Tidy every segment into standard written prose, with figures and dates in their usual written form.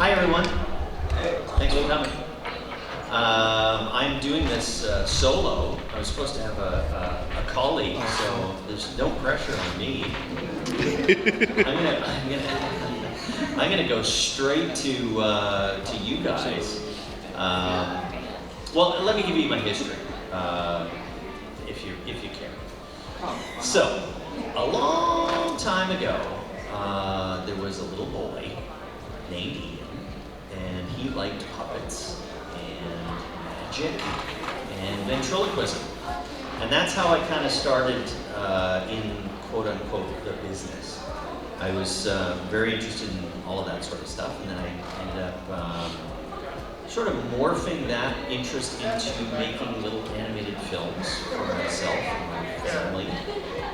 Hi everyone. Thanks for coming. I'm doing this solo. I was supposed to have a colleague, so there's no pressure on me. I'm gonna go straight to you guys. Well, let me give you my history, if you care. So, a long time ago, there was a little boy named Ian, and he liked puppets and magic and ventriloquism. And that's how I kind of started in quote-unquote the business. I was very interested in all of that sort of stuff, and then I ended up sort of morphing that interest into making little animated films for myself and my family.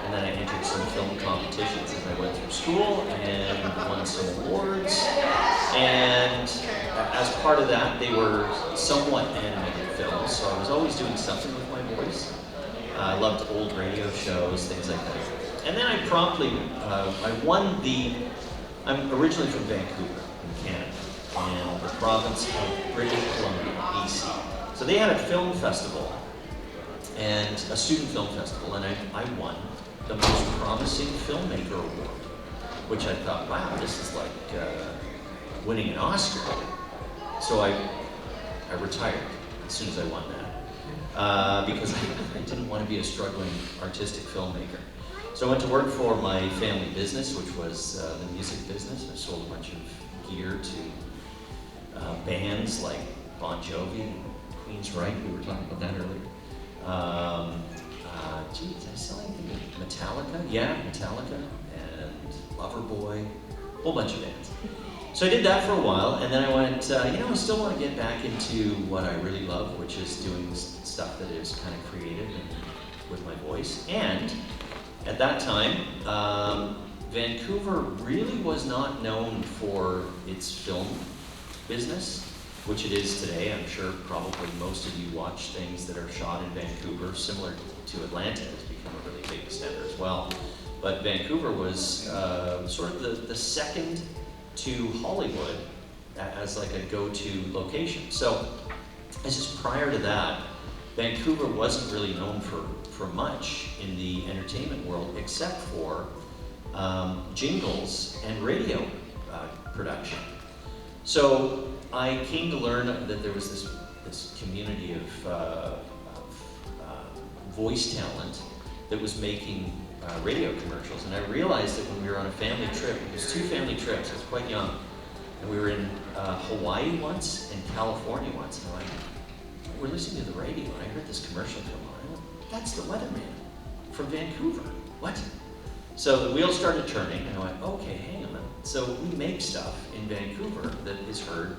And then I entered some film competitions as I went through school and won some awards. And as part of that, they were somewhat animated films, so I was always doing something with my voice. I loved old radio shows, things like that. And then I promptly, I won I'm originally from Vancouver, in Canada, and the province of British Columbia, BC. So they had a film festival, and a student film festival, and I won the most promising filmmaker award, which I thought, wow, this is like winning an Oscar. So I retired as soon as I won that, because I didn't want to be a struggling artistic filmmaker. So I went to work for my family business, which was the music business. I sold a bunch of gear to bands like Bon Jovi and Queen's Right. We were talking about that earlier. Did I sell anything? Metallica? Yeah, Metallica and Loverboy, a whole bunch of bands. So I did that for a while, and then I went, I still want to get back into what I really love, which is doing stuff that is kind of creative and with my voice. And at that time, Vancouver really was not known for its film business, which it is today. I'm sure probably most of you watch things that are shot in Vancouver, similar to Atlanta. It's become a really big center as well. But Vancouver was sort of the second to Hollywood as like a go-to location. So this is prior to that, Vancouver wasn't really known for much in the entertainment world except for jingles and radio production. So I came to learn that there was this community of voice talent that was making radio commercials, and I realized that when we were on a family trip, it was 2 family trips, I was quite young, and we were in Hawaii once and California once, and we're listening to the radio, and I heard this commercial come on. I went, that's the weatherman from Vancouver. What? So the wheels started turning, and I went, okay, hang on. So we make stuff in Vancouver that is heard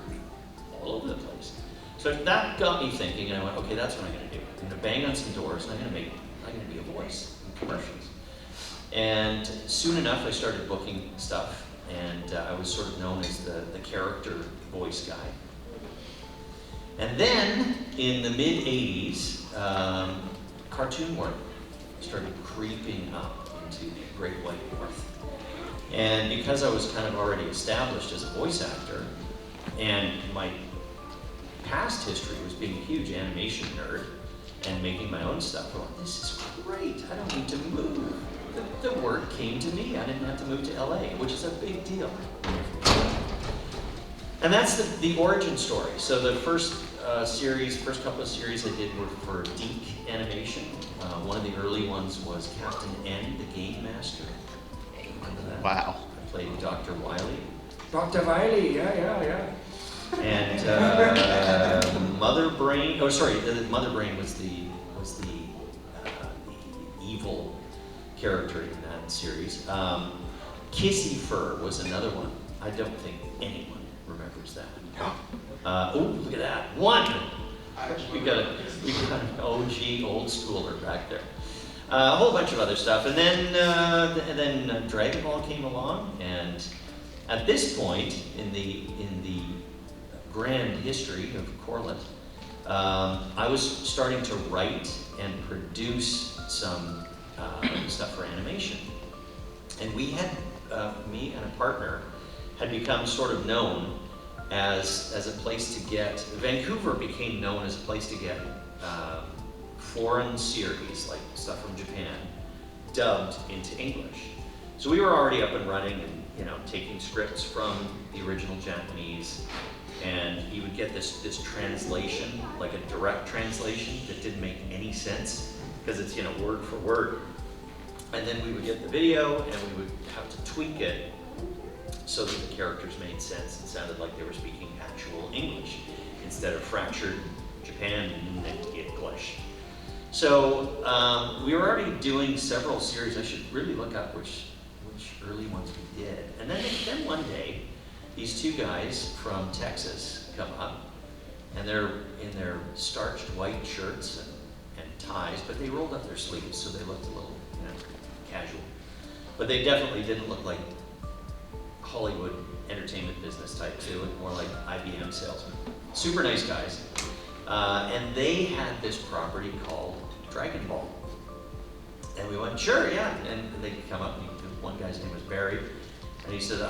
all over the place. So that got me thinking, and I went, okay, that's what I'm going to do. I'm going to bang on some doors, and I'm going to be a voice in commercials. And soon enough, I started booking stuff, and I was sort of known as the character voice guy. And then, in the mid-'80s, cartoon work started creeping up into the Great White North. And because I was kind of already established as a voice actor, and my past history was being a huge animation nerd and making my own stuff, I thought, this is great, I don't need to move. The work came to me, I didn't have to move to LA, which is a big deal. And that's the origin story. So the first couple of series I did were for Deke Animation. One of the early ones was Captain N, the Game Master. Remember that? Wow. I played Dr. Wily. Dr. Wiley, yeah. And Mother Brain. Oh, sorry, Mother Brain was the evil character in that series. Kissy Fur was another one. I don't think anyone remembers that. Oh, look at that. 1! We got an OG old schooler back there. A whole bunch of other stuff. And then Dragon Ball came along, and at this point in the grand history of Corlett, I was starting to write and produce some stuff for animation. And we had, me and a partner, had become sort of known as a place to get, Vancouver became known as a place to get foreign series, like stuff from Japan, dubbed into English. So we were already up and running and, you know, taking scripts from the original Japanese, and he would get this translation, like a direct translation that didn't make any sense, because it's, you know, word for word. And then we would get the video and we would have to tweak it so that the characters made sense and sounded like they were speaking actual English instead of fractured Japan English. So we were already doing several series. I should really look up which early ones we did. And then one day, these two guys from Texas come up, and they're in their starched white shirts and ties, but they rolled up their sleeves, so they looked a little, you know, casual. But they definitely didn't look like Hollywood entertainment business types. They looked more like IBM salesmen. Super nice guys. And they had this property called Dragon Ball. And we went, sure, yeah. And they come up, and one guy's name was Barry, and he said,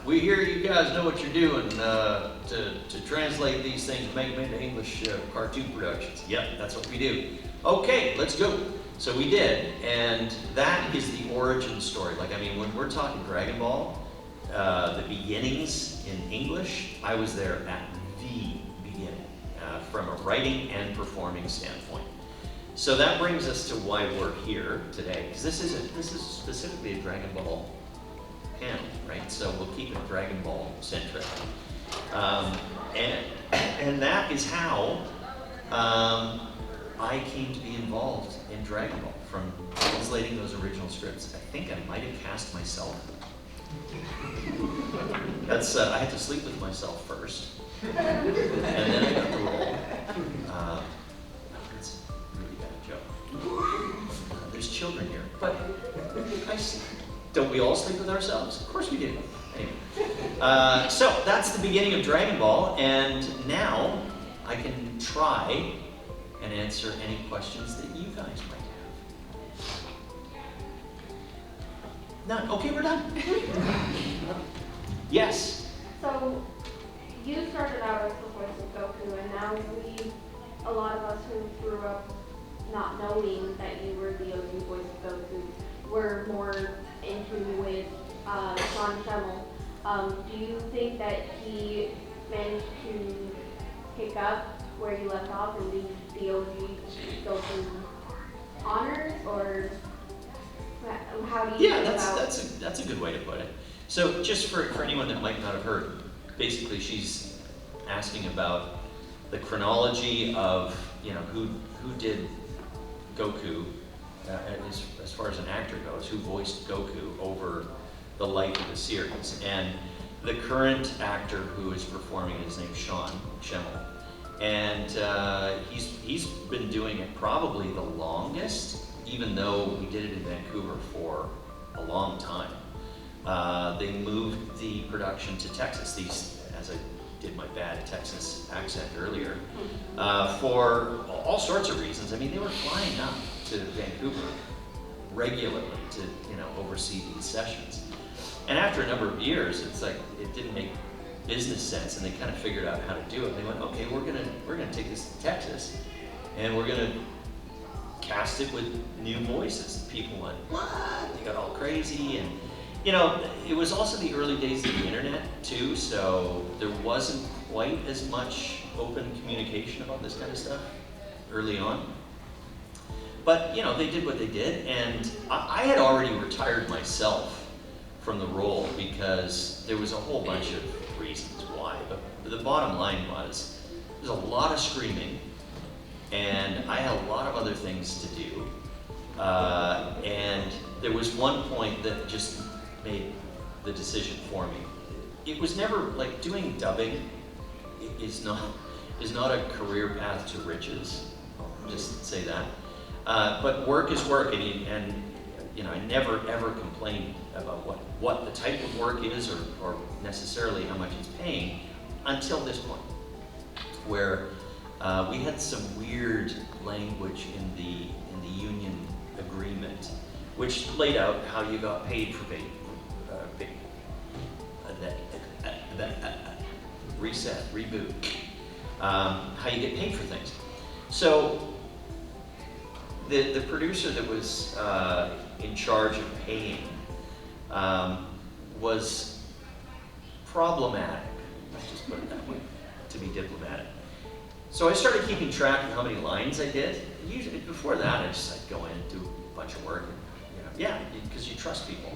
we hear you guys know what you're doing to translate these things and make them into English cartoon productions. Yep, that's what we do. Okay, let's go. So we did, and that is the origin story. Like, I mean, when we're talking Dragon Ball, the beginnings in English, I was there at the beginning, from a writing and performing standpoint. So that brings us to why we're here today, because this is specifically a Dragon Ball panel, right? So we'll keep it Dragon Ball centric, and that is how I came to be involved in Dragon Ball, from translating those original scripts. I think I might have cast myself. That's I had to sleep with myself first, and then I got the role. That's a really bad joke. There's children here, but don't we all sleep with ourselves? Of course we do. Anyway, so that's the beginning of Dragon Ball, and now I can try and answer any questions that you guys might have. None. Okay, we're done. Yes. So you started out as the voice of Goku, and now a lot of us who grew up not knowing that you were the OG voice of Goku, were more in tune with Sean Schemmel. Do you think that he managed to pick up where you left off and do the OG Goku honors, or how do you Yeah, think about? that's a good way to put it. So just for anyone that might not have heard, basically she's asking about the chronology of, you know, who did Goku as far as an actor goes, who voiced Goku over the life of the series. And the current actor who is performing, his name's Sean Schemmel. And he's been doing it probably the longest, even though we did it in Vancouver for a long time. They moved the production to Texas, as I did my bad Texas accent earlier, for all sorts of reasons. I mean, they were flying up to Vancouver regularly to, you know, oversee these sessions. And after a number of years, it's like it didn't make business sense, and they kind of figured out how to do it. And they went, okay, we're gonna take this to Texas, and we're gonna cast it with new voices. People went, what? They got all crazy, and you know, it was also the early days of the internet too, so there wasn't quite as much open communication about this kind of stuff early on. But you know, they did what they did, and I had already retired myself from the role because there was a whole bunch of reasons why. But the bottom line was, there's a lot of screaming, and I had a lot of other things to do. And there was one point that just made the decision for me. It was never, like, doing dubbing is not a career path to riches. I'll just say that. But work is work, and you know, I never ever complained about what the type of work is or necessarily how much it's paying until this point, where we had some weird language in the union agreement, which laid out how you got paid for reset, reboot, how you get paid for things. So the producer that was in charge of paying was problematic, let's just put it that way, to be diplomatic. So I started keeping track of how many lines I did. Usually, before that, I just like go in and do a bunch of work, and, yeah, because you trust people.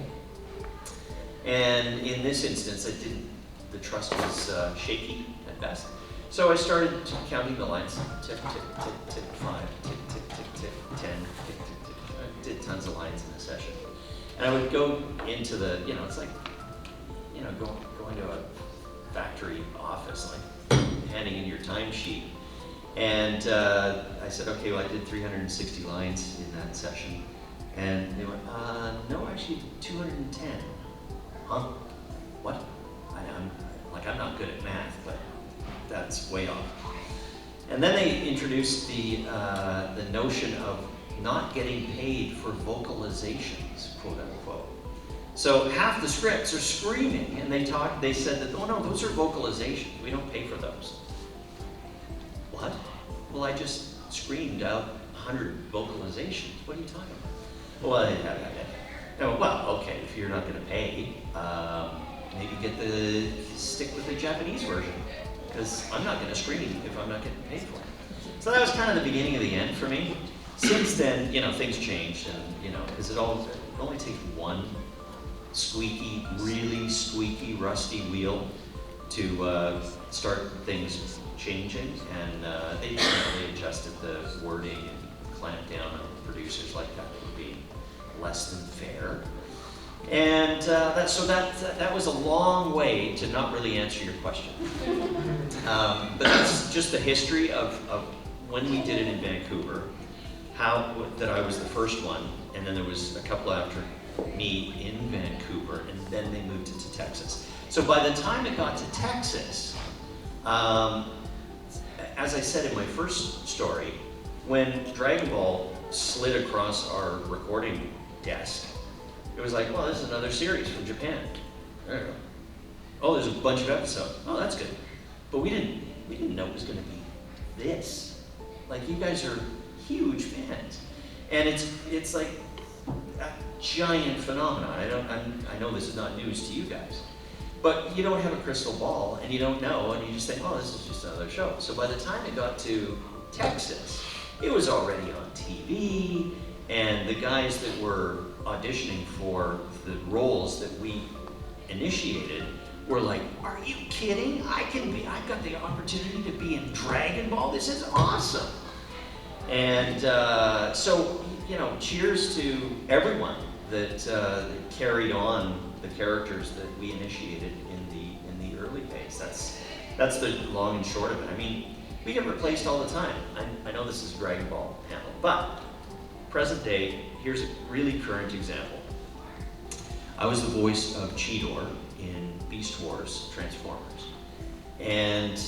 And in this instance, I didn't. The trust was shaky at best. So I started counting the lines. Tick, tick, tick, tick, 5, tick, tick, tick, tick, 10, tick, tick, tick. I did tons of lines in a session. And I would go into the, it's like, go into a factory office, like handing in your timesheet. And I said, okay, well, I did 360 lines in that session. And they went, no, actually 210. Huh? What? I'm not good at math, but that's way off. And then they introduced the notion of not getting paid for vocalizations, quote unquote. So half the scripts are screaming, and they said that, oh no, those are vocalizations. We don't pay for those. What? Well, I just screamed out 100 vocalizations. What are you talking about? Well, okay, if you're not going to pay, maybe stick with the Japanese version, because I'm not going to scream if I'm not getting paid for it. So that was kind of the beginning of the end for me. Since then, things changed, and because it only takes one really squeaky, rusty wheel to start things changing, and they adjusted the wording and clamped down on producers like that would be less than fair. And that was a long way to not really answer your question. But that's just the history of when we did it in Vancouver, that I was the first one, and then there was a couple after me in Vancouver, and then they moved it to Texas. So by the time it got to Texas, as I said in my first story, when Dragon Ball slid across our recording desk, it was like, well, this is another series from Japan. There you go. Oh, there's a bunch of episodes. Oh, that's good. But we didn't know it was going to be this. Like, you guys are huge fans, and it's like a giant phenomenon. I know this is not news to you guys, but you don't have a crystal ball, and you don't know, and you just think, oh, this is just another show. So by the time it got to Texas, it was already on TV, and the guys that were auditioning for the roles that we initiated were like, are you kidding? I've got the opportunity to be in Dragon Ball. This is awesome. And so, cheers to everyone that carried on the characters that we initiated in the early days. That's the long and short of it. I mean, we get replaced all the time. I know this is Dragon Ball panel, but present day, here's a really current example. I was the voice of Cheetor in Beast Wars Transformers. And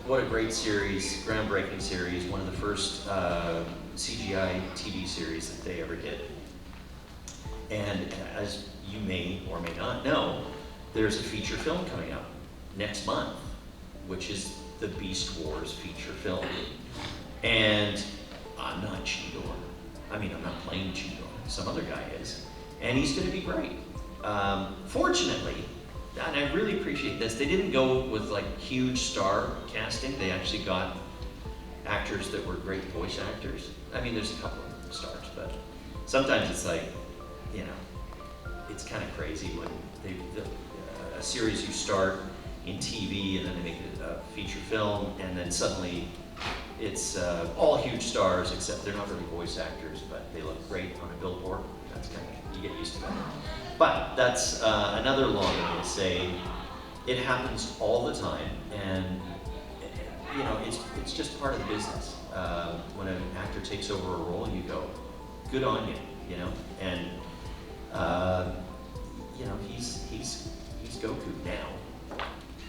what a great series, groundbreaking series, one of the first CGI TV series that they ever did. And as you may or may not know, there's a feature film coming out next month, which is the Beast Wars feature film. And I'm not Cheetor. I'm not playing Cheetor. Some other guy is. And he's going to be great. Fortunately, and I really appreciate this, they didn't go with like huge star casting. They actually got actors that were great voice actors. There's a couple of stars, but sometimes it's like, it's kind of crazy when a series you start in TV and then they make it a feature film, and then suddenly it's all huge stars, except they're not really voice actors, but they look great on a billboard. That's kind of, you get used to that. But that's another long way to say it happens all the time, and it's just part of the business. When an actor takes over a role, you go, good on you, and he's Goku now,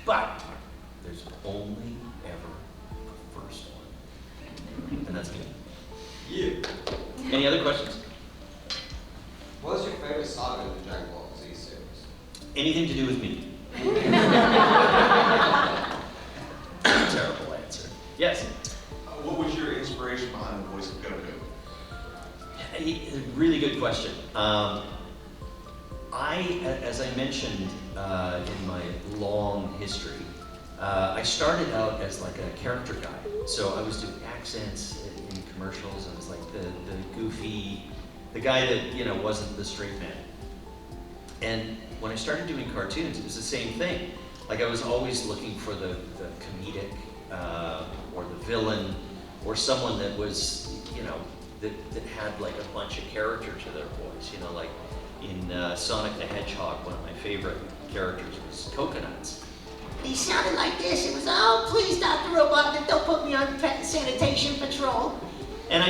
but there's only ever the first one, and that's good. You. Any other questions? What was your favorite saga in the Dragon Ball Z series? Anything to do with me. Yes? What was your inspiration behind the voice of Goku? Really good question. As I mentioned in my long history, I started out as like a character guy. So I was doing accents in commercials. I was like the goofy, the guy that, you know, wasn't the straight man. And when I started doing cartoons, it was the same thing. Like I was always looking for the comedic or the villain or someone that was, you know, that had like a bunch of character to their voice. You know, like in Sonic the Hedgehog, one of my favorite characters was Coconuts. He sounded like this. It was, oh, please, Dr. Robotnik, don't put me on sanitation patrol. And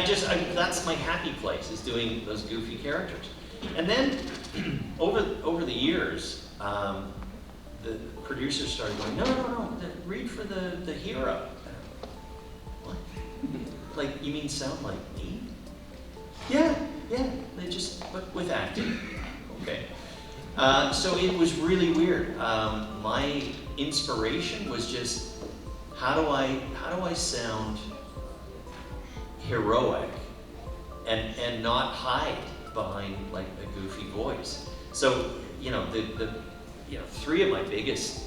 that's my happy place, is doing those goofy characters. And then over the years, the producers started going, no, read for the hero. What? Like, you mean sound like me? Yeah, they just, but with acting. Okay. So it was really weird. My inspiration was just, how do I sound heroic and not hide behind like a goofy voice? So, you know, three of my biggest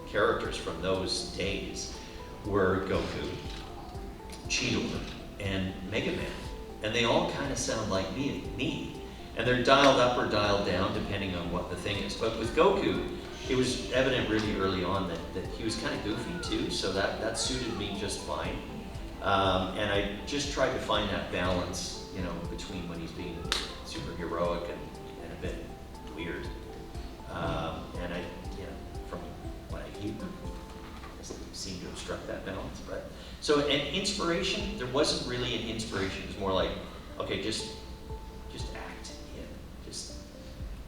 characters from those days were Goku, Cheetor, and Mega Man. And they all kind of sound like me. And they're dialed up or dialed down depending on what the thing is. But with Goku, it was evident really early on that he was kind of goofy too, so that suited me just fine. And I just tried to find that balance, you know, between when he's being super heroic and a bit weird. And I, you know, from what I hear, I seem to have struck that balance. But so an inspiration, there wasn't really an inspiration. It was more like, okay, just act. Yeah, just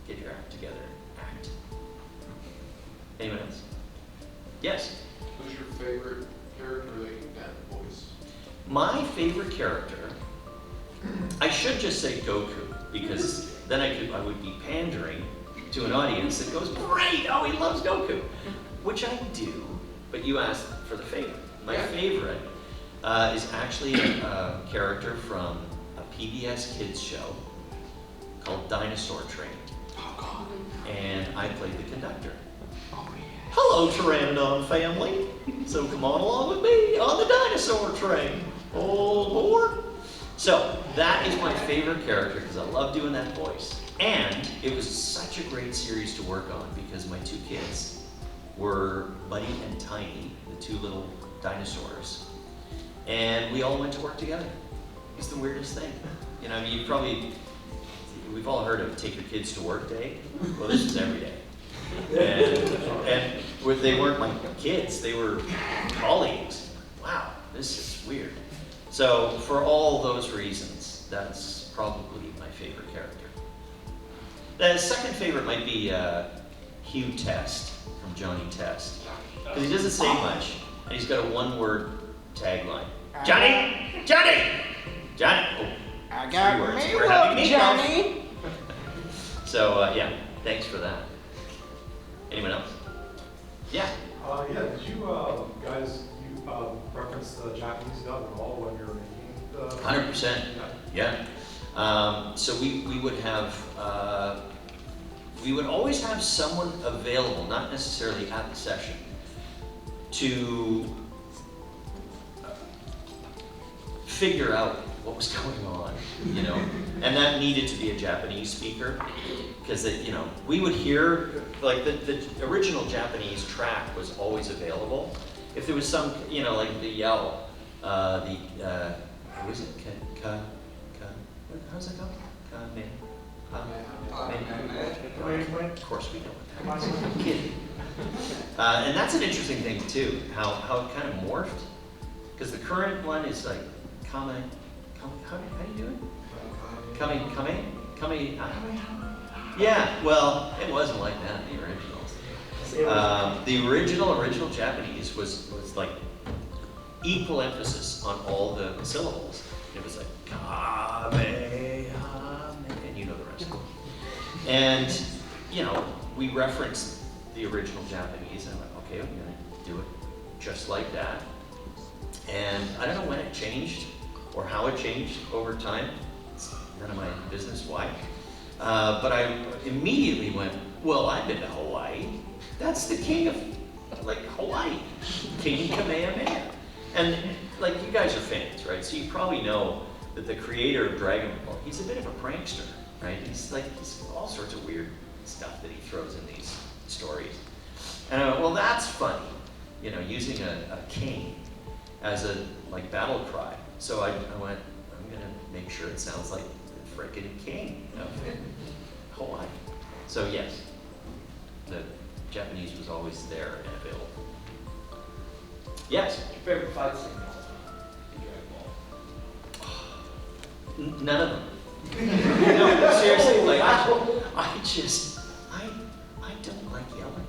get your act together. Act. Anyone else? Yes. Who's your favorite character that you've done voice? My favorite character, I should just say Goku, because then I would be pandering to an audience that goes, great, oh, he loves Goku, which I do, but you asked for the favorite. My favorite is actually a character from a PBS Kids show called Dinosaur Train. Oh, God. And I played the conductor. Oh, yeah. Hello, Pteranodon family. So come on along with me on the dinosaur train. All aboard. So that is my favorite character because I love doing that voice. And it was such a great series to work on because my two kids were Buddy and Tiny, the two little dinosaurs. And we all went to work together. It's the weirdest thing. You know, I mean, we've all heard of take your kids to work day. Well, this is every day. And they weren't my kids, they were colleagues. Wow, this is weird. So for all those reasons, that's probably my favorite character. The second favorite might be Hugh Test from Johnny Test. Because he doesn't say much, and he's got a one-word tagline. Johnny! Oh, I got 3 words. me We're having one, meatloaf. Johnny. So yeah, thanks for that. Anyone else? Yeah. Did you guys reference the Japanese dub at all when you're making the 100%. Yeah. So we would have, we would always have someone available, not necessarily at the session, to figure out what was going on, you know, and that needed to be a Japanese speaker because you know we would hear like the original Japanese track was always available. If there was some, you know, like the yell, what was it? How's that go? Of course we know what that is. I'm kidding. And that's an interesting thing too, how it kind of morphed. Because the current one is like, how do you do it? Coming. Yeah, well, it wasn't like that in the originals. The original Japanese was like equal emphasis on all the syllables. It was like Kamehameha, and you know the rest. And you know, we referenced the original Japanese, and I went, okay, I'm gonna do it just like that. And I don't know when it changed or how it changed over time. It's none of my business why. But I immediately went, well, I've been to Hawaii. That's the king of, like, Hawaii. King Kamehameha. And, like, you guys are fans, right? So you probably know that the creator of Dragon Ball, he's a bit of a prankster, right? He's all sorts of weird stuff that he throws in these stories. And I went, well, that's funny, you know, using a king as a, like, battle cry. So I went, I'm gonna make sure it sounds like the frickin' king of Hawaii. So yes, the Japanese was always there and available. Yes? What's your favorite fight scene in Dragon Ball? None of them. No, seriously, like, I don't like yelling.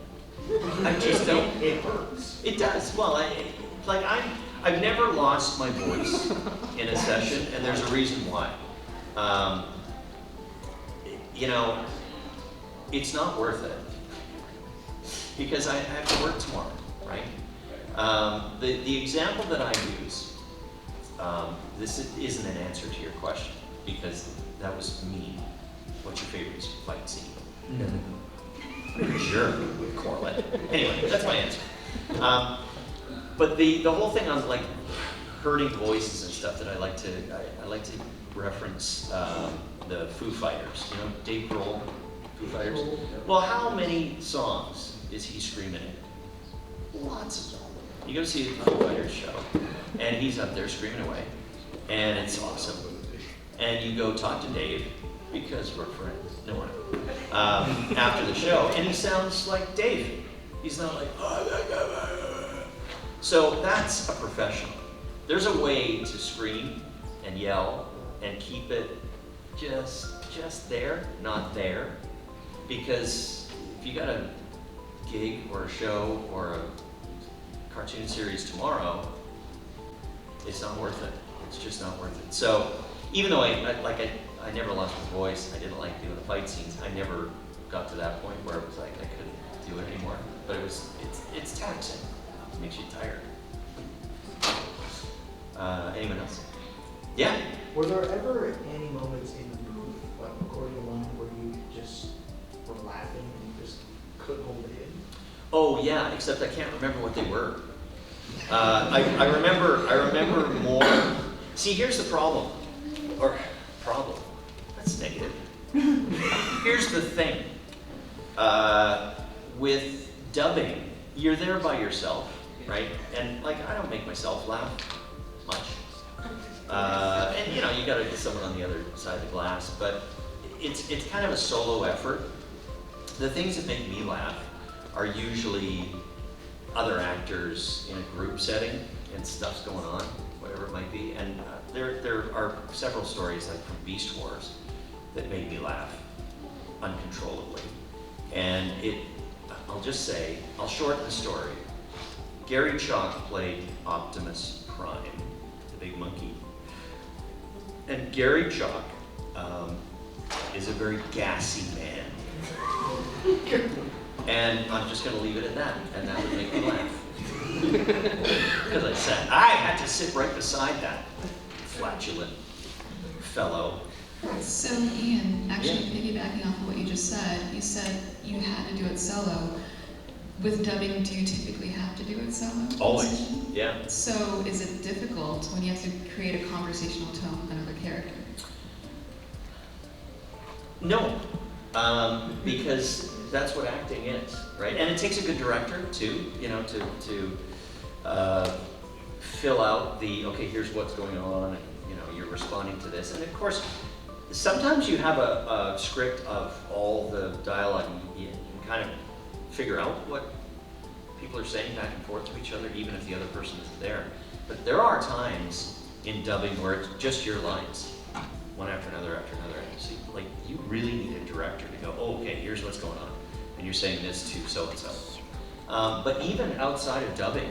I just don't. It hurts. It does. Well, I've never lost my voice in a session, and there's a reason why. You know, it's not worth it because I have to work tomorrow, right? The example that I use, this isn't an answer to your question because that was me. What's your favorite fight scene? Sure, Corlett. Anyway, that's my answer. But the whole thing on like hurting voices and stuff that I like to reference the Foo Fighters. You know, Dave Grohl, Foo Fighters. Well, how many songs is he screaming in? Lots of them. You go see the Foo Fighters show, and he's up there screaming away, and it's awesome. And you go talk to Dave because we're friends. No one. After the show, and he sounds like Dave. He's not like. So that's a professional. There's a way to scream and yell and keep it just there, not there. Because if you got a gig or a show or a cartoon series tomorrow, it's not worth it. It's just not worth it. So even though I never lost my voice, I didn't like doing the fight scenes, I never got to that point where it was like I couldn't do it anymore. But it's taxing. It makes you tired. Anyone else? Yeah? Were there ever any moments in the booth, like recording a line, where you just were laughing and you just couldn't hold it in? Oh yeah, except I can't remember what they were. I remember more. See, here's the problem. Or problem. That's negative. Here's the thing. With dubbing, you're there by yourself, right? And like, I don't make myself laugh much. And you know, you gotta get someone on the other side of the glass, but it's kind of a solo effort. The things that make me laugh are usually other actors in a group setting and stuff's going on, whatever it might be. And there are several stories like from Beast Wars that made me laugh uncontrollably. And I'll just say, I'll shorten the story. Gary Chalk played Optimus Prime, the big monkey. And Gary Chalk is a very gassy man. And I'm just going to leave it at that, and that would make me laugh. Because I had to sit right beside that flatulent fellow. So Ian, actually piggybacking off of what you just said, you said you had to do it solo. With dubbing, do you typically have to do it solo? Always, yeah. So is it difficult when you have to create a conversational tone with another character? No, because that's what acting is, right? And it takes a good director too, you know, to fill out the, okay, here's what's going on, and, you know, you're responding to this. And of course, sometimes you have a script of all the dialogue, and you can kind of figure out what people are saying back and forth to each other, even if the other person isn't there. But there are times in dubbing where it's just your lines, one after another after another. So, like, you really need a director to go, oh, okay, here's what's going on, and you're saying this to so-and-so. But even outside of dubbing,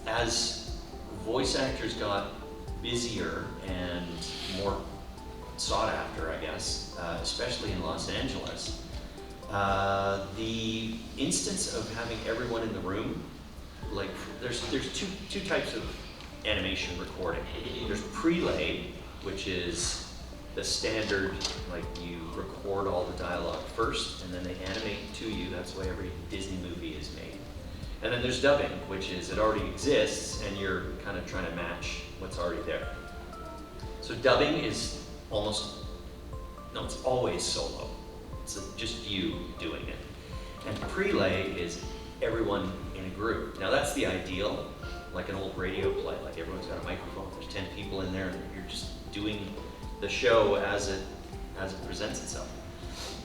as voice actors got busier and more sought after, I guess, especially in Los Angeles, the instance of having everyone in the room like, there's two types of animation recording. There's prelay, which is the standard, like you record all the dialogue first, and then they animate to you. That's why every Disney movie is made. And then there's dubbing, which is it already exists, and you're kind of trying to match what's already there. So dubbing is it's always solo. It's just you doing it. And prelay is everyone in a group. Now that's the ideal, like an old radio play, like everyone's got a microphone, there's 10 people in there, and you're just doing the show as it presents itself.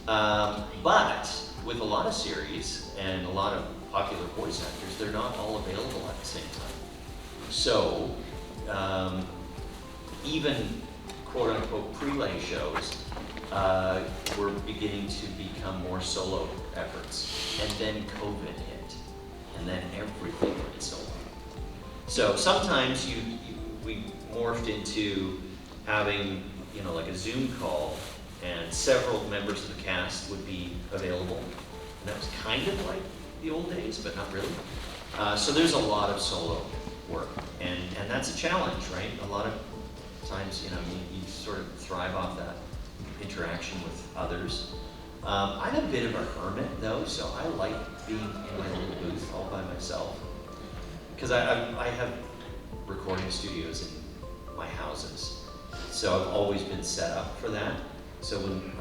But with a lot of series and a lot of popular voice actors, they're not all available at the same time. So even quote unquote prelay shows were beginning to become more solo efforts. And then COVID hit, and then everything went solo. So sometimes we morphed into having, like a Zoom call, and several members of the cast would be available. And that was kind of like the old days, but not really. So there's a lot of solo work, and that's a challenge, right? A lot of times, you sort of thrive off that interaction with others. I'm a bit of a hermit though, so I like being in my little booth all by myself. Because I have recording studios in my houses. So I've always been set up for that. So when,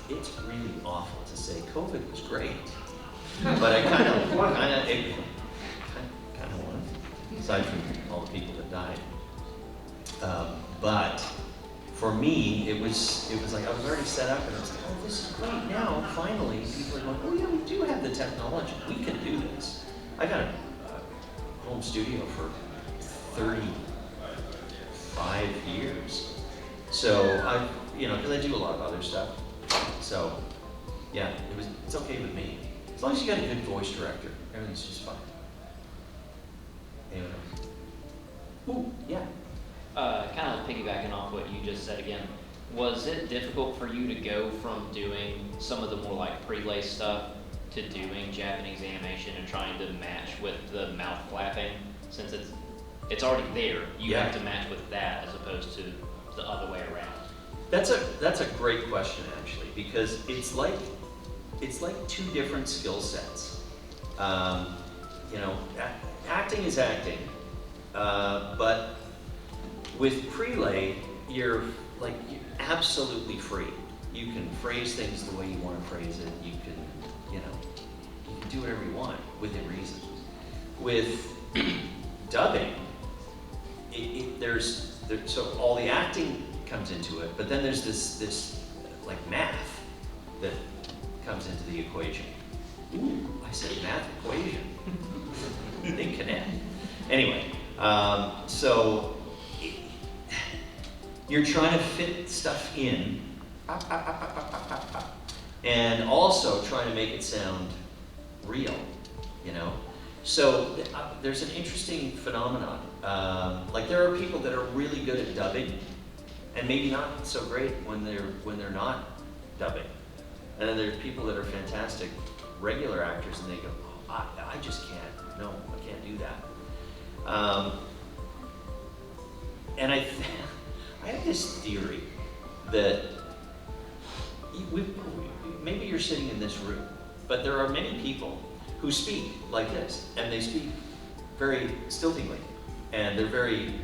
it's really awful to say COVID was great. But I kind of want it, aside from all the people that died. But for me, it was like I was already set up, and I was like, oh, this is great. Now, finally, people are going, oh yeah, we do have the technology. We can do this. I got a home studio for 35 years. So because I do a lot of other stuff. So yeah, it's okay with me. As long as you got a good voice director, everything's just fine. Anyone else? Ooh, yeah. Kind of piggybacking off what you just said again, was it difficult for you to go from doing some of the more like prelay stuff to doing Japanese animation and trying to match with the mouth flapping, since it's already there? You have to match with that as opposed to the other way around. That's a great question, actually, because it's like two different skill sets. Acting is acting, but with prelay, you're absolutely free. You can phrase things the way you want to phrase it. You can do whatever you want within reason. With dubbing, so all the acting comes into it, but then there's this math that comes into the equation. Ooh, I said math equation. They connect. Anyway, so you're trying to fit stuff in, and also trying to make it sound real, So there's an interesting phenomenon. There are people that are really good at dubbing, and maybe not so great when they're not dubbing. And then there's people that are fantastic regular actors, and they go, oh, I just can't. No, I can't do that. And I have this theory that maybe you're sitting in this room, but there are many people who speak like this, and they speak very stiltingly, and they're very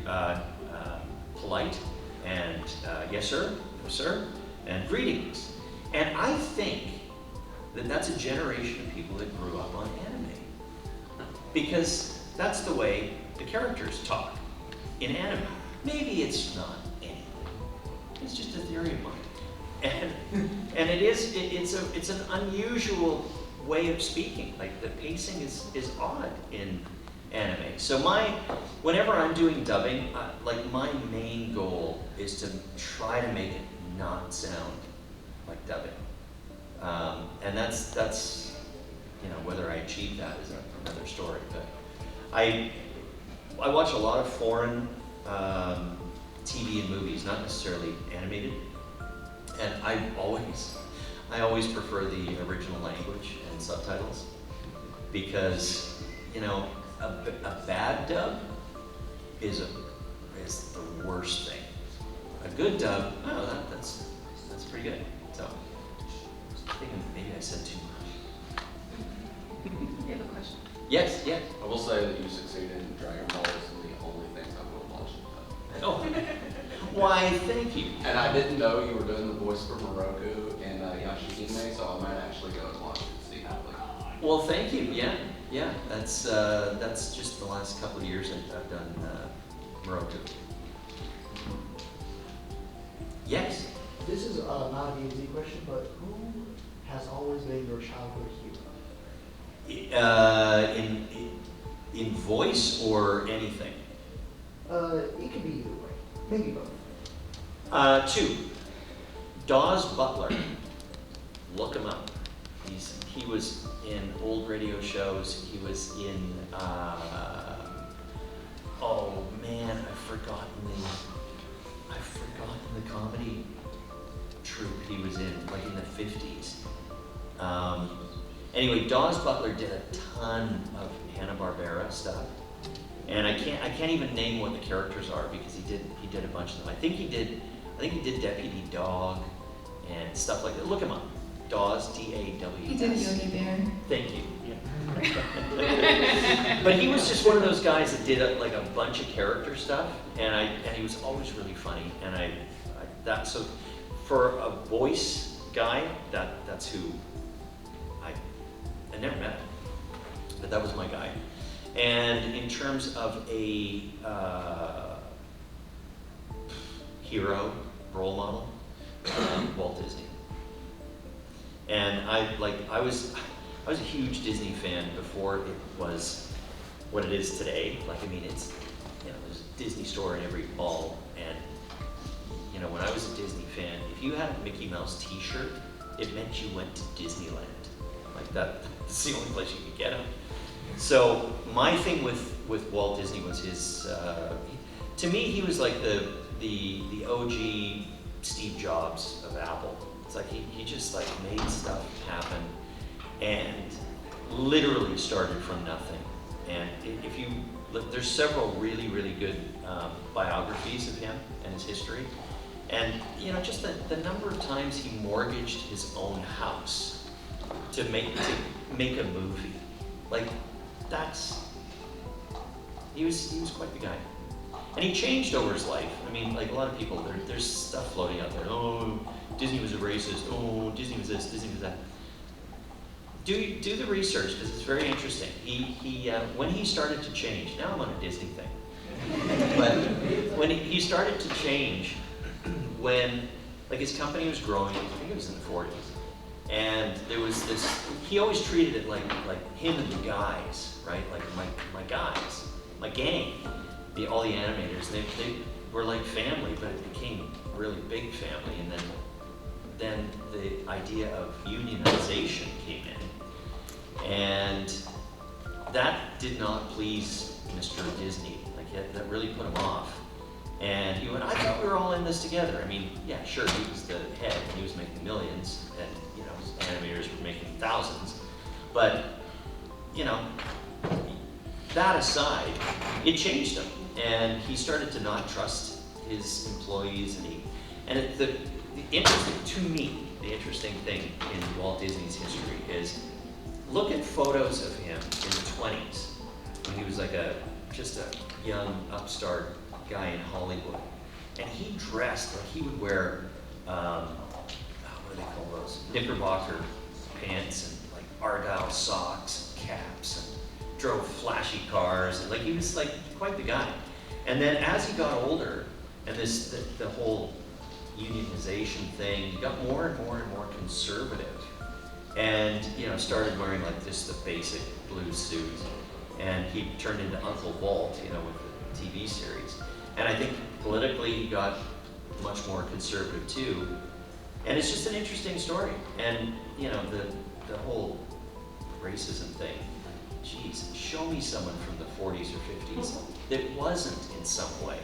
polite, and yes sir, no sir, and greetings. And I think that that's a generation of people that grew up on anime, because that's the way the characters talk in anime. Maybe it's not anything. It's just a theory of mine, and it's an unusual way of speaking. Like the pacing is odd in anime. So whenever I'm doing dubbing, my main goal is to try to make it not sound like dubbing, and that's whether I achieve that is another story. But I watch a lot of foreign TV and movies, not necessarily animated, and I always prefer the original language and subtitles, because a bad dub is the worst thing. A good dub, oh, that's pretty good. So, I think maybe I said too much. You have a question? Yes, yes. I will say that you succeeded in Dragon Ball is the only things I will watch. Oh, why? Thank you. And I didn't know you were doing the voice for Moroku and Yashihime, so I might actually go and watch it and see how it goes. Well, thank you. Yeah. That's just the last couple of years I've done Moroku. Yes. This is not an easy question, but who has always been your childhood hero? In voice or anything? It could be either way. Maybe both. Two. Dawes Butler. Look him up. He was in old radio shows. He was in oh man, I've forgotten the comedy troupe he was in, like in the 50s. Anyway, Dawes Butler did a ton of Hanna-Barbera stuff. And I can't even name what the characters are because he did a bunch of them. I think he did Deputy Dog and stuff like that. Look him up. Dawes, D-A-W-S. He did Yogi Bear. Thank you. But he was just one of those guys that did like a bunch of character stuff, and he was always really funny. And so for a voice guy, that's who I never met him, but that was my guy. And in terms of a hero, role model, Walt Disney. And I was a huge Disney fan before it was what it is today. Like, I mean, it's, there's a Disney store in every mall, and when I was a Disney fan, if you had a Mickey Mouse T-shirt, it meant you went to Disneyland. Like that's the only place you could get them. So my thing with Walt Disney was his. To me, he was like the OG Steve Jobs of Apple. It's like he just like made stuff happen, and literally started from nothing. And if you look, there's several really good biographies of him and his history, and just the number of times he mortgaged his own house to make a movie, like. He was quite the guy. And he changed over his life. I mean, like a lot of people, there's stuff floating out there. Oh, Disney was a racist. Oh, Disney was this, Disney was that. Do the research, because it's very interesting. He when he started to change, now I'm on a Disney thing, but when he started to change, when like his company was growing, I think it was in the 40s, and there was this, he always treated it like him and the guys, right? Like my guys, my gang, all the animators, they were like family, but it became a really big family. And then the idea of unionization came in, and that did not please Mr. Disney. Like that really put him off. And he went, I thought we were all in this together. I mean, yeah, sure, he was the head, he was making millions, and animators were making thousands. But, that aside, it changed him. And he started to not trust his employees, the interesting thing in Walt Disney's history is look at photos of him in the 20s when he was like just a young upstart guy in Hollywood, and he dressed like he would wear what do they call those, knickerbocker pants and like argyle socks and caps, and drove flashy cars, and like he was like quite the guy. And then as he got older, and the whole unionization thing, he got more and more conservative, and started wearing like just the basic blue suit, and he turned into Uncle Walt, with the TV series. And I think politically he got much more conservative too. And it's just an interesting story. And the whole racism thing, geez, show me someone from the 40s or 50s that wasn't in some way.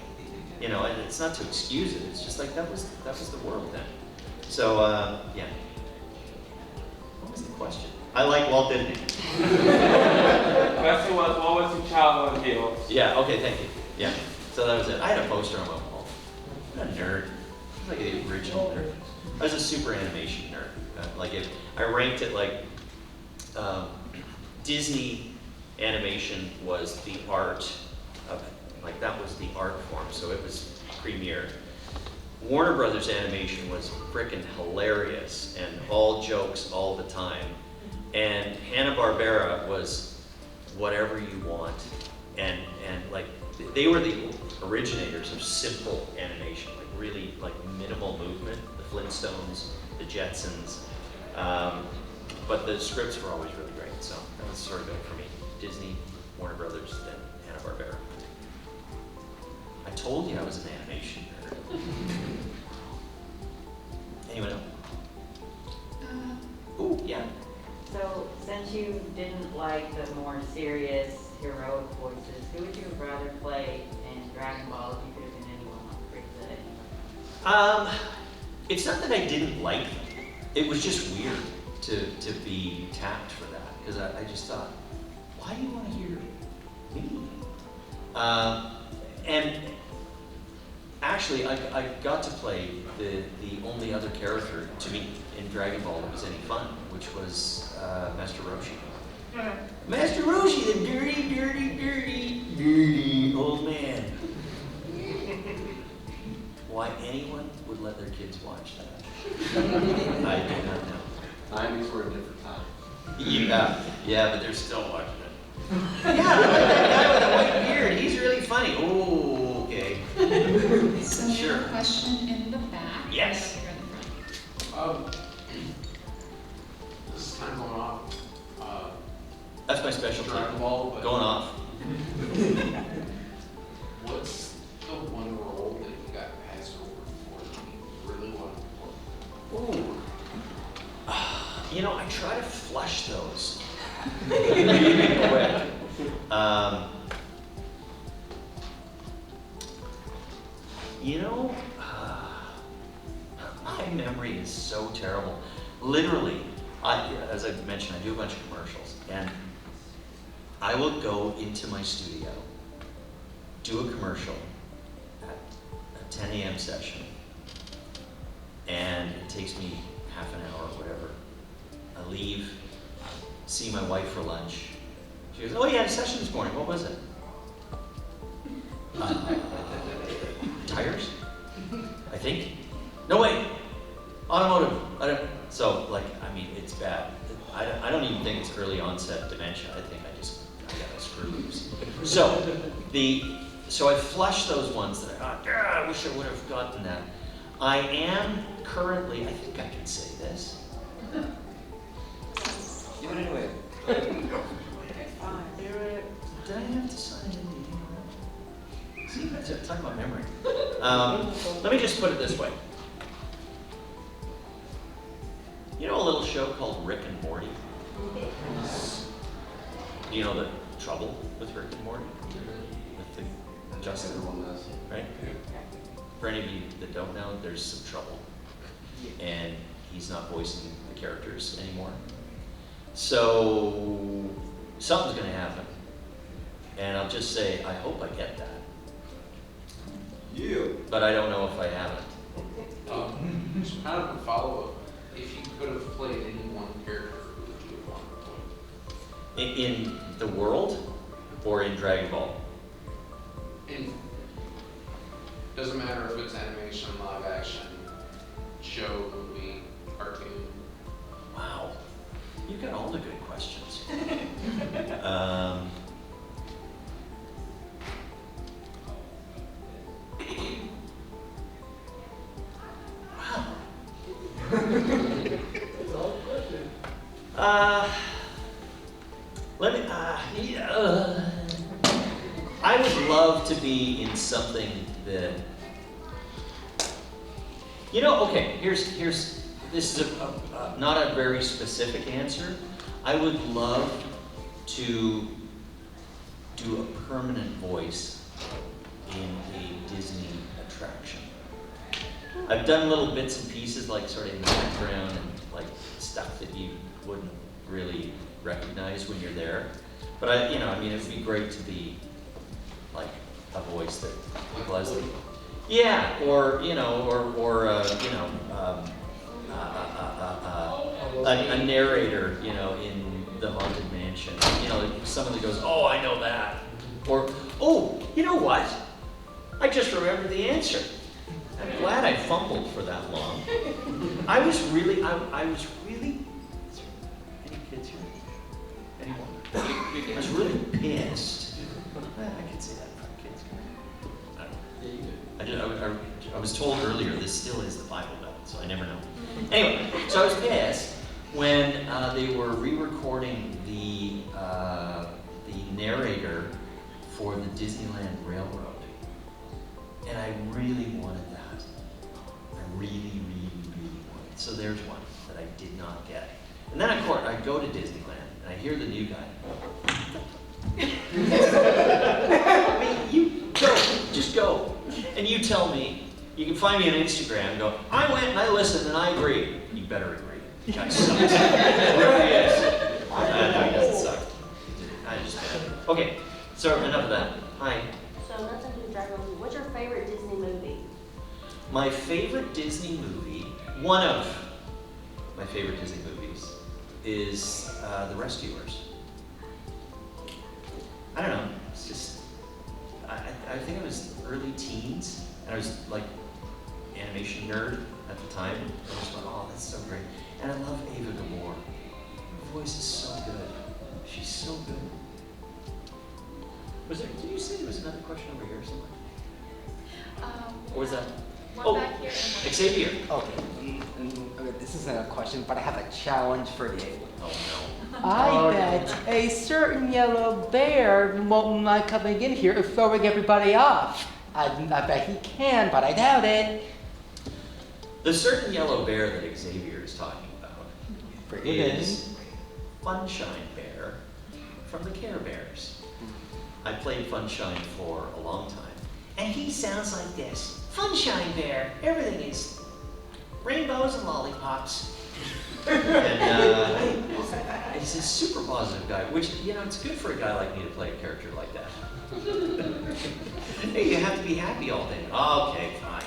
And it's not to excuse it, it's just like that was the world then. So yeah. What was the question? I like Walt Disney. Question was, what was your childhood hero? Yeah, okay, thank you. Yeah, so that was it. I had a poster on my wall. I'm a nerd. I was like the original nerd. I was a super animation nerd. I ranked it like Disney animation was the art of, like that was the art form, so it was premier. Warner Brothers animation was frickin' hilarious and all jokes all the time. And Hanna-Barbera was whatever you want. And like, they were the originators of simple animation, like really like minimal movement, the Flintstones, the Jetsons. But the scripts were always really great, so that was sort of it for me. Disney, Warner Brothers, then Hanna-Barbera. I told you I was an animation nerd. Anyone else? Ooh, yeah. So, since you didn't like the more serious, heroic voices, who would you have rather play in Dragon Ball if you could have been anyone on Frieza? It's not that I didn't like them. It was just weird to be tapped for that, because I just thought, why do you want to hear me? And actually, I got to play the only other character to me in Dragon Ball that was any fun, which was Master Roshi. Master Roshi, the dirty old man. Why anyone would let their kids watch that, I do not know. 90s were a different time. Yeah, but they're still watching it. Yeah, that guy with the white beard, he's really funny. Oh, okay. So Sure. we have a question in the back. Yes. Here in the front. This is kind of going off. That's my specialty. Dragon Ball, but Going off. what's the one role that you got passed over for that you really wanted for? Ooh. You know, I try to flush those. Quick. You know, my memory is so terrible. Literally, as I mentioned, I do a bunch of commercials, and I will go into my studio, do a commercial at a 10 a.m. session, and it takes me half an hour or whatever. I leave, see my wife for lunch. She goes, "Oh, you had a session this morning. What was it?" Tires? I think. No, wait. Automotive. So, like, I mean, it's bad. I don't even think it's early onset dementia. I think I got screw loose. So I flush those ones that I wish I would have gotten that. I am currently, I think I can say this. Do it anyway. Did I have to sign in? See, that's it. Talk about memory. Let me just put it this way. You know a little show called Rick and Morty? You know the trouble with Rick and Morty? With the Justin, Everyone does. right? For any of you that don't know, there's some trouble. And he's not voicing the characters anymore. So something's gonna happen. And I'll just say, I hope I get that. You. But I don't know if I have it. Just kind of a follow-up. If you could have played any one character, who would you have wanted to play? In the world or in Dragon Ball? And doesn't matter if it's animation, live action, show, movie, cartoon. Wow. You got all the good questions. Wow. Let me. I would love to be in something that. You know, okay. Here's. This is not a very specific answer. I would love to do a permanent voice in a Disney attraction. I've done little bits and pieces, like sort of in the background and like stuff that you wouldn't really recognize when you're there. But I mean, it would be great to be like a voice that Leslie. Yeah, or a narrator, in the Haunted Mansion. Someone that goes, "Oh, I know that," or, "Oh, you know what? I just remembered the answer." I'm glad I fumbled for that long. I was really. Is there any kids here? Anyone? I was really pissed. I can say that for kids. I was told earlier this still is the Bible Belt, so I never know. Anyway, so I was pissed when they were re-recording the narrator for the Disneyland Railroad, and I really wanted that. I really, really, really wanted. So there's one that I did not get. And then I go to Disneyland and I hear the new guy. I mean, you go, just go, and you tell me. You can find me on Instagram and go, "I went and I listened and I agree." You better agree. The guy sucks. Whoever he is. No, he doesn't suck. I just okay, so enough of that. Hi. So nothing to do with Dragon Ball Z. What's your favorite Disney movie? My favorite Disney movie, one of my favorite Disney movies, is The Rescuers. I don't know, it's just, I think I was early teens, and I was like animation nerd at the time. I just went, "Oh, that's so great." And I love Ava Gabor. Her voice is so good. She's so good. Did you say there was another question over here somewhere? Or was that? One back here. Xavier. Okay. This isn't a question, but I have a challenge for you. Oh no. I bet a certain yellow bear won't mind coming in here and throwing everybody off. I bet he can, but I doubt it. The certain yellow bear that Xavier is talking about is Funshine Bear from the Care Bears. I played Funshine for a long time. And he sounds like this. "Funshine Bear, everything is rainbows and lollipops." And he's a super positive guy, which, it's good for a guy like me to play a character like that. Hey, you have to be happy all day. Okay, fine.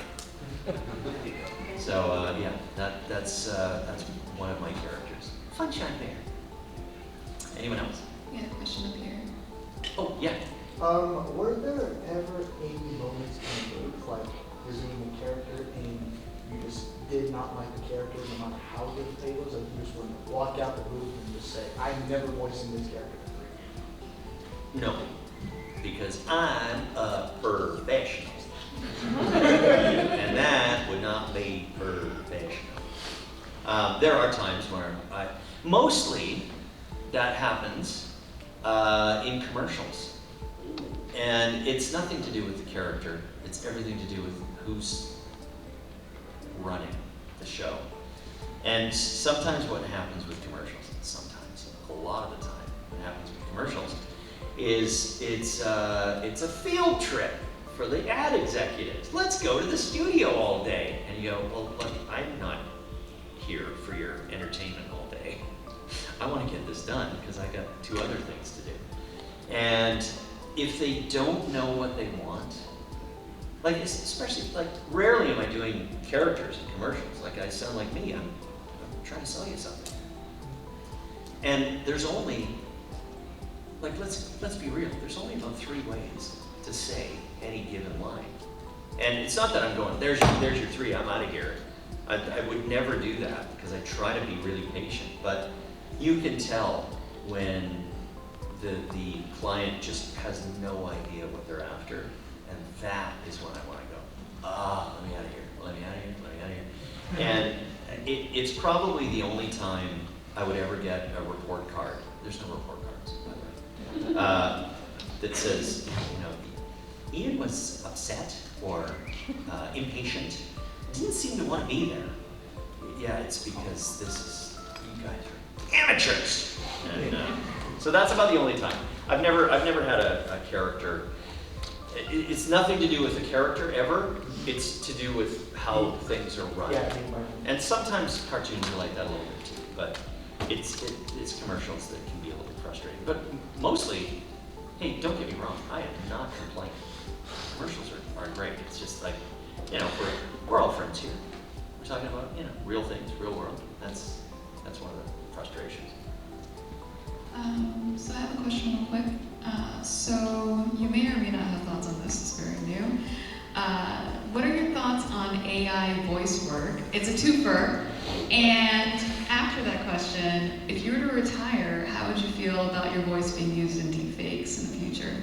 So, yeah, that's one of my characters. Funshine Bear. Anyone else? We had a question up here. Oh, yeah. Were there ever any moments in the booth, like resuming a character, and you just did not like the character no matter how good the play was? Like you just wouldn't walk out the booth and just say, "I'm never voicing this character." No, because I'm a professional. And that would not be professional. There are times where mostly that happens in commercials. And it's nothing to do with the character, it's everything to do with who's running the show. And sometimes what happens with commercials, a lot of the time, what happens with commercials is it's a field trip for the ad executives. "Let's go to the studio all day." And you go, "Well, look, I'm not here for your entertainment all day. I want to get this done because I got 2 other things to do." And if they don't know what they want, like especially like rarely am I doing characters in commercials. Like I sound like me. I'm trying to sell you something. And there's only like let's be real. There's only about 3 ways to say any given line. And it's not that I'm going, there's your 3. I'm out of here. I would never do that because I try to be really patient. But you can tell when the client just has no idea what they're after, and that is when I want to go, let me out of here, let me out of here, let me out of here. And it's probably the only time I would ever get a report card. There's no report cards, by the way, that says, Ian was upset or impatient, didn't seem to want to be there. Yeah, it's because you guys are amateurs. And, so that's about the only time. I've never had a character. It's nothing to do with the character ever. It's to do with how things are run. And sometimes cartoons are like that a little bit too. But it's commercials that can be a little frustrating. But mostly, hey, don't get me wrong, I am not complaining. Commercials are great. It's just like, you know, we're all friends here. We're talking about, you know, real things, real world. That's one of the frustrations. So I have a question real quick. So you may or may not have thoughts on this, it's very new. What are your thoughts on AI voice work? It's a twofer. And after that question, if you were to retire, how would you feel about your voice being used in deepfakes in the future?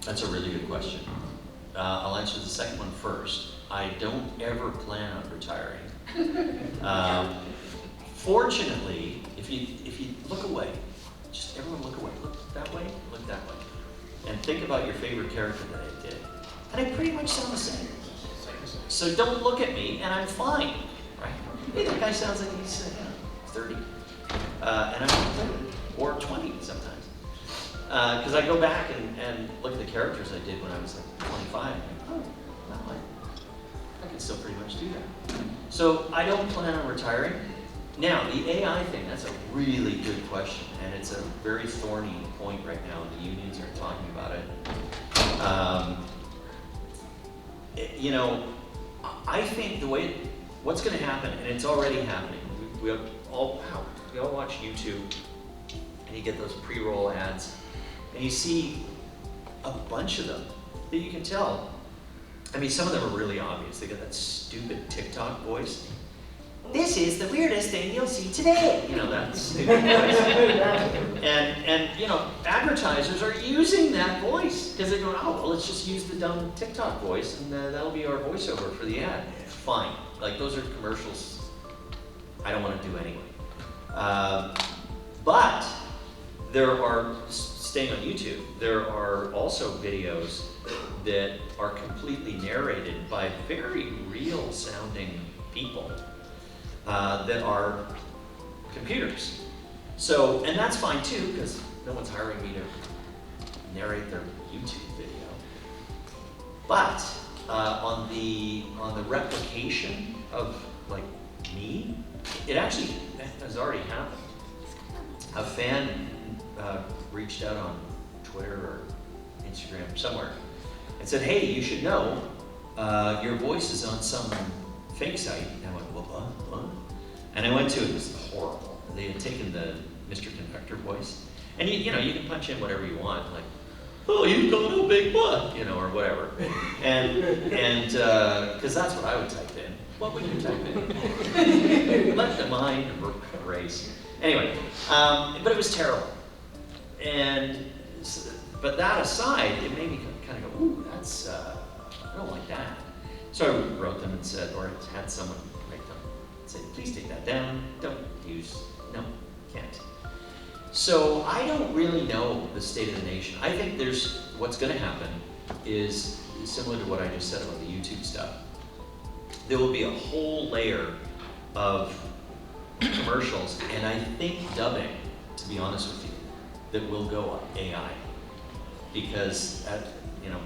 That's a really good question. I'll answer the second one first. I don't ever plan on retiring. Fortunately, if you look away, just everyone look away. Look that way, look that way. And think about your favorite character that I did. And I pretty much sound the same. So don't look at me, and I'm fine, right? Hey, that guy sounds like he's 30. And I'm 30, or 20 sometimes. Because I go back and look at the characters I did when I was like 25. And oh, well, I can still pretty much do that. So I don't plan on retiring. Now, the AI thing, that's a really good question, and it's a very thorny point right now. The unions are talking about it. You know, I think what's going to happen, and it's already happening. We all watch YouTube, and you get those pre-roll ads, and you see a bunch of them that you can tell. I mean, some of them are really obvious. They got that stupid TikTok voice. This is the weirdest thing you'll see today. You know, that stupid voice. And you know, advertisers are using that voice because they're going, oh, well, let's just use the dumb TikTok voice and that'll be our voiceover for the ad. Fine. Like, those are commercials I don't want to do anyway. But there are, staying on YouTube, there are also videos that are completely narrated by very real sounding people. That are computers. So, and that's fine too, because no one's hiring me to narrate their YouTube video. But on the replication of like me, it actually has already happened. A fan reached out on Twitter or Instagram or somewhere and said, "Hey, you should know your voice is on some fake site." And I went, what? And I went to it, it was horrible. They had taken the Mr. Conductor voice. And you know, you can punch in whatever you want, like, oh, you've got a big butt, you know, or whatever. And because that's what I would type in. What would you type in? Let the mind race. Anyway, but it was terrible. But that aside, it made me kind of go, ooh, that's, I don't like that. So I wrote them and said, or had someone write them and say, please take that down. Don't use, no, can't. So I don't really know the state of the nation. I think what's going to happen is similar to what I just said about the YouTube stuff. There will be a whole layer of commercials, and I think dubbing, to be honest with you, that will go AI. Because, you know,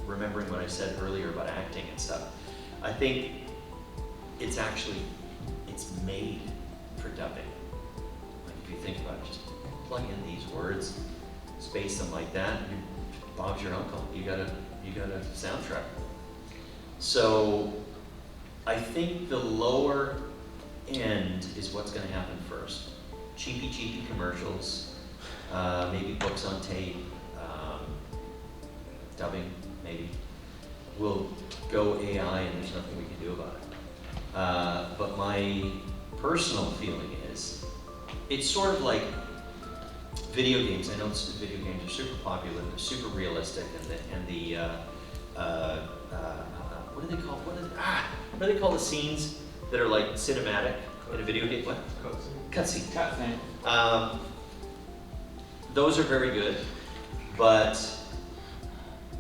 remembering what I said earlier about acting and stuff, I think it's made for dubbing. Like, if you think about it, just plug in these words, space them like that, Bob's your uncle. You got a soundtrack. So I think the lower end is what's going to happen first. Cheapy commercials, maybe books on tape, dubbing maybe. We'll go AI and there's nothing we can do about it. But my personal feeling is, it's sort of like video games. I know video games are super popular, they're super realistic, and the what do they call? What do they call the scenes that are like cinematic in a video game? What? Cutscene. Those are very good, but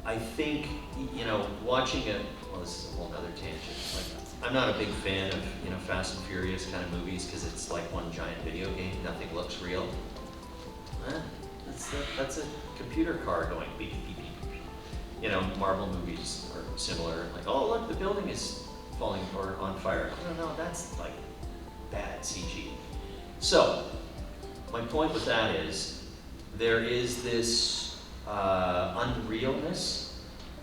I think, you know, watching well, this is a whole other tangent. Like, I'm not a big fan of, you know, Fast and Furious kind of movies because it's like one giant video game. Nothing looks real. That's a computer car going beep, beep, beep. You know, Marvel movies are similar. Like, oh, look, the building is falling or on fire. No, that's like bad CG. So, my point with that is there is this unrealness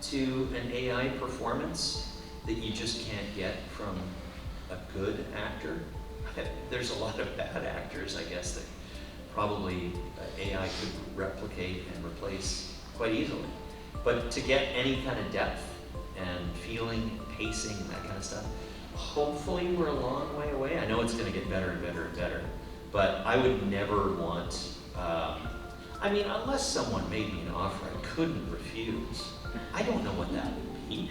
to an AI performance that you just can't get from a good actor. There's a lot of bad actors, I guess, that probably AI could replicate and replace quite easily. But to get any kind of depth and feeling, pacing, that kind of stuff, hopefully we're a long way away. I know it's going to get better and better and better, but I would never want, I mean, unless someone made me an offer I couldn't refuse, I don't know what that would be.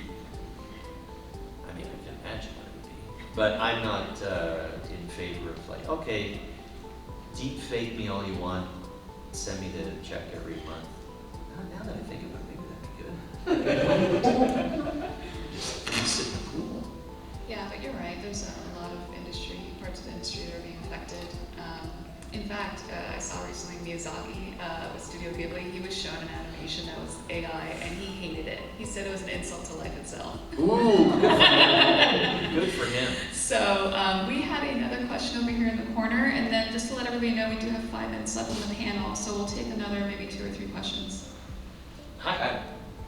I mean, I can imagine what it would be. But I'm not in favor of like, okay, deep fake me all you want, send me the check every month. Now that I think about it, maybe that'd be good. Just sit in the pool. Yeah, but you're right. There's a lot of parts of the industry that are being affected. In fact, I saw recently Miyazaki with Studio Ghibli. He was shown an animation that was AI, and he hated it. He said it was an insult to life itself. Ooh, good for him. Good for him. So we had another question over here in the corner, and then just to let everybody know, we do have 5 minutes left on the panel, so we'll take another maybe 2 or 3 questions. Hi.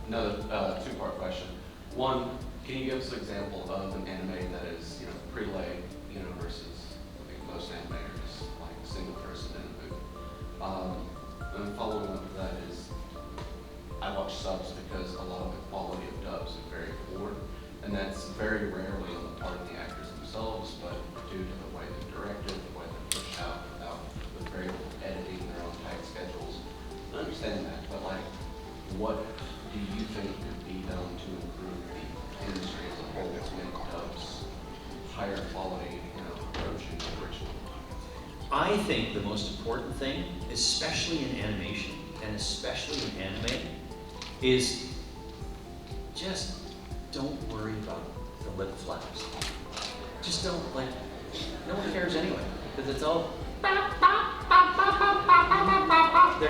Another two-part question. One, can you give us an example of an anime that is, pre-laid, versus I think most anime are just like a single person in a movie. And following up with that is, I watch subs because a lot of the quality of dubs is very poor, and that's very rarely on the part of the actors themselves, but due to the way they're directed, the way they're pushed out with very little editing, their own tight schedules. I understand that, but like, what do you think could be done to improve the industry as a whole to make dubs higher quality, approaching the original? I think the most important thing, especially in animation and especially in anime, is just don't worry about the lip flaps. Just don't, no one cares anyway, because it's all, they're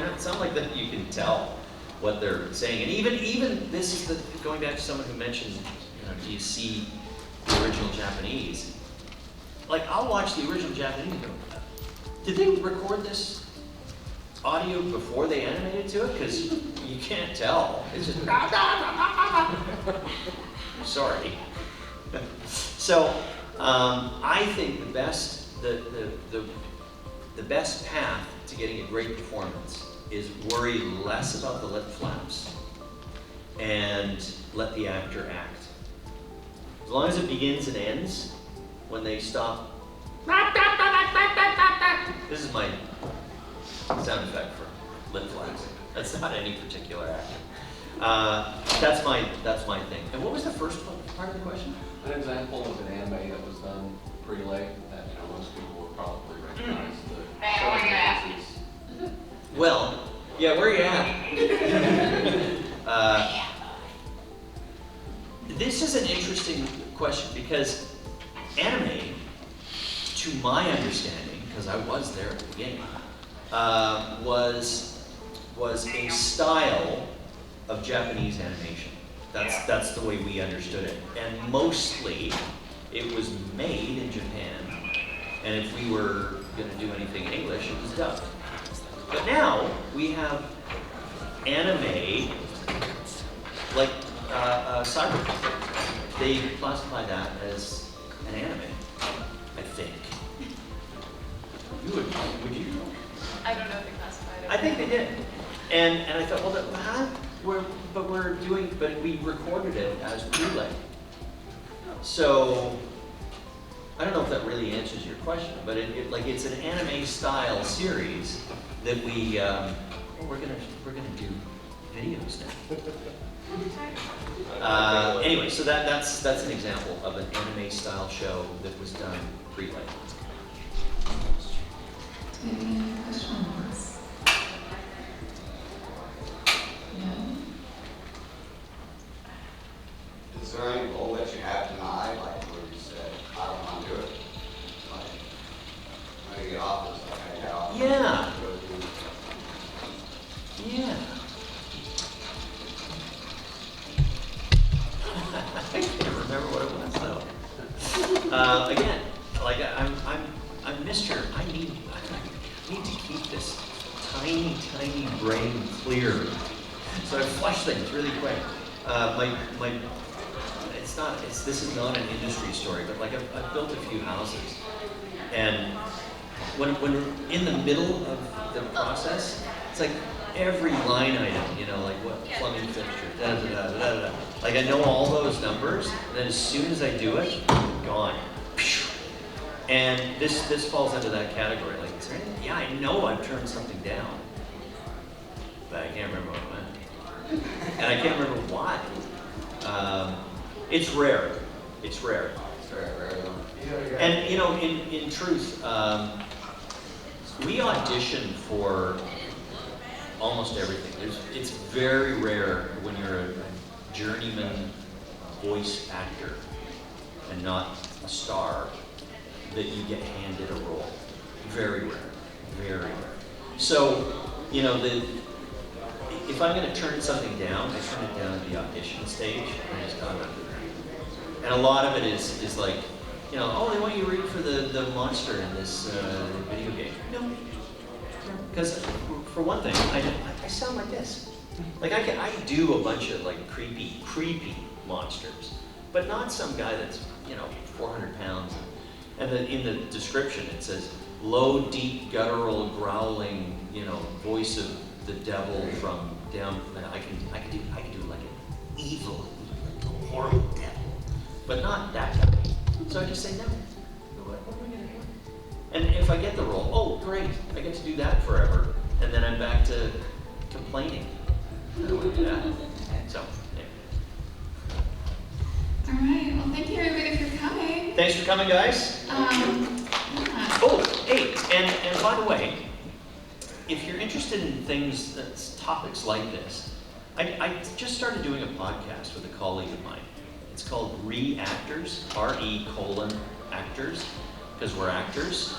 not sound like that. You can tell what they're saying. And even this is going back to someone who mentioned, do you see the original Japanese? I'll watch the original Japanese and go, did they record this audio before they animated to it? Because you can't tell. It's just, sorry. So I think the best path to getting a great performance is worry less about the lip flaps and let the actor act. As long as it begins and ends, when they stop, this is my sound effect for lip flaps. That's not any particular actor. That's my thing. And what was the first part of the question? An example of an anime that was done pre-laid that most people would probably recognize the differences. Well, yeah, where are you at? This is an interesting question because anime, to my understanding, because I was there at the beginning, was a style of Japanese animation. That's the way we understood it. And mostly, it was made in Japan. And if we were going to do anything in English, it was dubbed. But now, we have anime, like Cyberpunk. They classify that as an anime, I think. Would you? I don't know if they classified it. I think they did. And I thought, but we recorded it as pre-lay. So, I don't know if that really answers your question, but it's an anime style series that we're gonna do videos now. Anyway, so that's an example of an anime style show that was done pre-lay. Any other questions? No? Is there any goal that you have denied, where you said, I don't want to do it? When you get offers, I get offers. Yeah. Yeah. I can't remember what it was though. Again, I'm Mr. I need to keep this tiny, tiny brain clear. So I flush things really quick. This is not an industry story, but like I've built a few houses, and when we're in the middle of the process, it's like every line item, you know, like what plumbing fixture, da da da da da. Like I know all those numbers, and then as soon as I do it, gone. And this falls into that category. Like, is there anything? Yeah, I know I've turned something down, but I can't remember what it meant, and I can't remember why. It's rare. It's rare. It's very rare. And you know, in truth, we audition for almost everything. It's very rare when you're a journeyman voice actor and not a star that you get handed a role. Very rare. Very rare. So, you know, if I'm going to turn something down, I turn it down at the audition stage, and I just don't do that. And a lot of it is like, you know, oh, they want you to read for the monster in this video game. No. Because for one thing, I sound like this. Like I do a bunch of like creepy monsters, but not some guy that's, you know, 400 pounds. And then in the description it says, low, deep, guttural, growling, you know, voice of the devil from down. I can do like an evil, horrible devil, but not that guy. So I just say no. What am I gonna do? And if I get the role, oh great, I get to do that forever, and then I'm back to complaining. I don't want to do that. So. Yeah. All right. Well, thank you everybody for coming. Thanks for coming, guys. Yeah. Oh, hey, and by the way, if you're interested in things, topics like this, I just started doing a podcast with a colleague of mine. It's called Re-Actors, RE:(Actors), because we're actors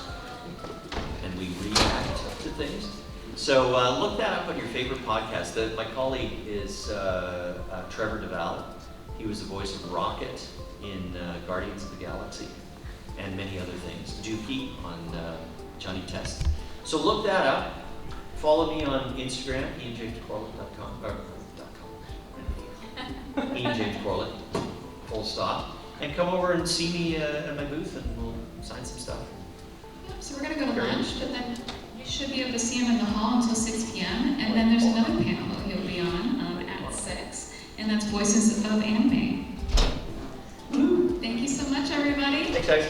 and we react to things. So look that up on your favorite podcast. My colleague is Trevor Duvall. He was the voice of Rocket in Guardians of the Galaxy and many other things. Dookie on Johnny Test. So look that up. Follow me on Instagram, ianjamescorlett.com. Ian James Corlett, full stop. And come over and see me at my booth and we'll sign some stuff. Yep, so we're going to go to lunch, but then you should be able to see him in the hall until 6 p.m. And then there's another panel that he'll be on at 6, and that's Voices of Anime. Thank you so much, everybody. Thanks, guys.